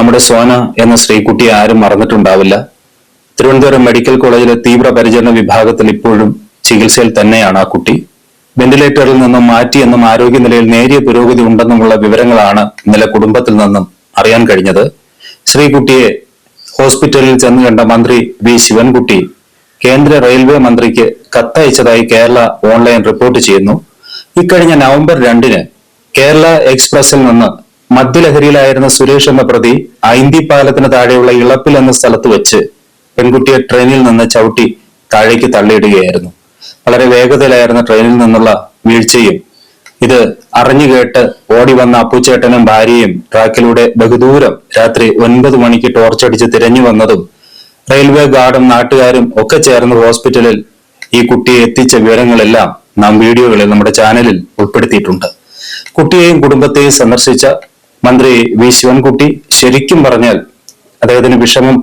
നമ്മുടെ സോന എന്ന സ്ത്രീകുട്ടിയെ ആരും മറന്നിട്ടുണ്ടാവില്ല. തിരുവനന്തപുരം മെഡിക്കൽ കോളേജിലെ തീവ്രപരിചരണ വിഭാഗത്തിൽ ഇപ്പോഴും ചികിത്സയിൽ തന്നെയാണ് ആ കുട്ടി. വെന്റിലേറ്ററിൽ നിന്നും മാറ്റിയെന്നും ആരോഗ്യനിലയിൽ നേരിയ പുരോഗതി ഉണ്ടെന്നുമുള്ള വിവരങ്ങളാണ് ഇന്നലെ കുടുംബത്തിൽ നിന്നും അറിയാൻ കഴിഞ്ഞത്. ശ്രീകുട്ടിയെ ഹോസ്പിറ്റലിൽ ചെന്ന് കണ്ട മന്ത്രി വി ശിവൻകുട്ടി കേന്ദ്ര റെയിൽവേ മന്ത്രിക്ക് കത്തയച്ചതായി കേരള ഓൺലൈൻ റിപ്പോർട്ട് ചെയ്യുന്നു. ഇക്കഴിഞ്ഞ നവംബർ 2-ന് കേരള എക്സ്പ്രസിൽ നിന്ന് മദ്യലഹരിയിലായിരുന്ന സുരേഷ് എന്ന പ്രതി ഐന്തി പാലത്തിന് താഴെയുള്ള ഇളപ്പിൽ എന്ന സ്ഥലത്ത് വെച്ച് പെൺകുട്ടിയെ ട്രെയിനിൽ നിന്ന് ചവിട്ടി താഴേക്ക് തള്ളിയിടുകയായിരുന്നു. വളരെ വേഗതയിലായിരുന്ന ട്രെയിനിൽ നിന്നുള്ള വീഴ്ചയും ഇത് അറിഞ്ഞുകേട്ട് ഓടി വന്ന അപ്പുച്ചേട്ടനും ഭാര്യയും ട്രാക്കിലൂടെ ബഹുദൂരം രാത്രി 9 മണിക്ക് ടോർച്ചടിച്ച് തിരഞ്ഞു വന്നതും റെയിൽവേ ഗാർഡും നാട്ടുകാരും ഒക്കെ ചേർന്ന് ഹോസ്പിറ്റലിൽ ഈ കുട്ടിയെ എത്തിച്ച വിവരങ്ങളെല്ലാം നാം വീഡിയോകളിൽ നമ്മുടെ ചാനലിൽ ഉൾപ്പെടുത്തിയിട്ടുണ്ട്. കുട്ടിയെയും കുടുംബത്തെയും സന്ദർശിച്ച മന്ത്രി വി ശിവൻകുട്ടി ശരിക്കും പറഞ്ഞാൽ അദ്ദേഹത്തിന് വിഷമം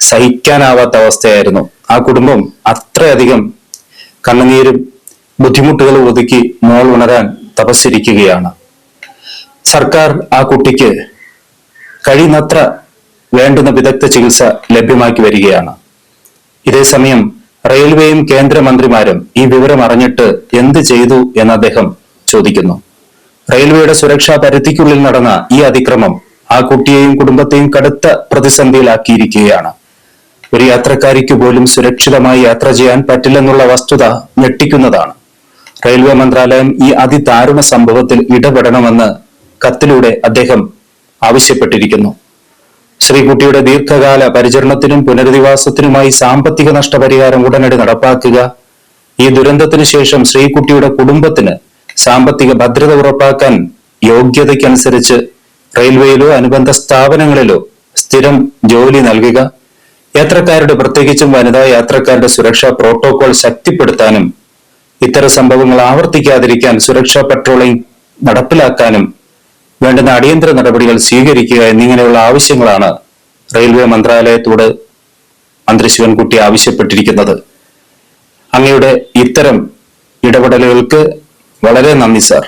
സഹിക്കാനാവാത്ത അവസ്ഥയായിരുന്നു. ആ കുടുംബം അത്രയധികം കണ്ണുനീരും ബുദ്ധിമുട്ടുകളും ഒതുക്കി മോൾ ഉണരാൻ തപസ്സിരിക്കുകയാണ്. സർക്കാർ ആ കുട്ടിക്ക് കഴിയുന്നത്ര വേണ്ടുന്ന വിദഗ്ധ ചികിത്സ ലഭ്യമാക്കി വരികയാണ്. ഇതേസമയം റെയിൽവേയും കേന്ദ്രമന്ത്രിമാരും ഈ വിവരം അറിഞ്ഞിട്ട് എന്ത് ചെയ്തു എന്ന് അദ്ദേഹം ചോദിക്കുന്നു. റെയിൽവേയുടെ സുരക്ഷാ പരിധിക്കുള്ളിൽ നടന്ന ഈ അതിക്രമം ആ കുട്ടിയെയും കുടുംബത്തെയും കടുത്ത പ്രതിസന്ധിയിലാക്കിയിരിക്കുകയാണ്. ഒരു യാത്രക്കാരിക്ക് പോലും സുരക്ഷിതമായി യാത്ര ചെയ്യാൻ പറ്റില്ലെന്നുള്ള വസ്തുത ഞെട്ടിക്കുന്നതാണ്. റെയിൽവേ മന്ത്രാലയം ഈ അതിദാരുണ സംഭവത്തിൽ ഇടപെടണമെന്ന് കത്തിലൂടെ അദ്ദേഹം ആവശ്യപ്പെട്ടിരിക്കുന്നു. ശ്രീകുട്ടിയുടെ ദീർഘകാല പരിചരണത്തിനും പുനരധിവാസത്തിനുമായി സാമ്പത്തിക നഷ്ടപരിഹാരം ഉടനടി നടപ്പാക്കുക. ഈ ദുരന്തത്തിന് ശേഷം ശ്രീകുട്ടിയുടെ കുടുംബത്തിന് സാമ്പത്തിക ഭദ്രത ഉറപ്പാക്കാൻ യോഗ്യതയ്ക്കനുസരിച്ച് റെയിൽവേയിലോ അനുബന്ധ സ്ഥാപനങ്ങളിലോ സ്ഥിരം ജോലി നൽകുക. യാത്രക്കാരുടെ, പ്രത്യേകിച്ചും വനിതാ യാത്രക്കാരുടെ സുരക്ഷാ പ്രോട്ടോകോൾ ശക്തിപ്പെടുത്താനും ഇത്തരം സംഭവങ്ങൾ ആവർത്തിക്കാതിരിക്കാൻ സുരക്ഷാ പട്രോളിംഗ് നടപ്പിലാക്കാനും വേണ്ടുന്ന അടിയന്തര നടപടികൾ സ്വീകരിക്കുക എന്നിങ്ങനെയുള്ള ആവശ്യങ്ങളാണ് റെയിൽവേ മന്ത്രാലയത്തോട് മന്ത്രി ശിവൻകുട്ടി ആവശ്യപ്പെട്ടിരിക്കുന്നത്. അങ്ങയുടെ ഇത്തരം ഇടപെടലുകൾക്ക് വളരെ നന്ദി സാർ.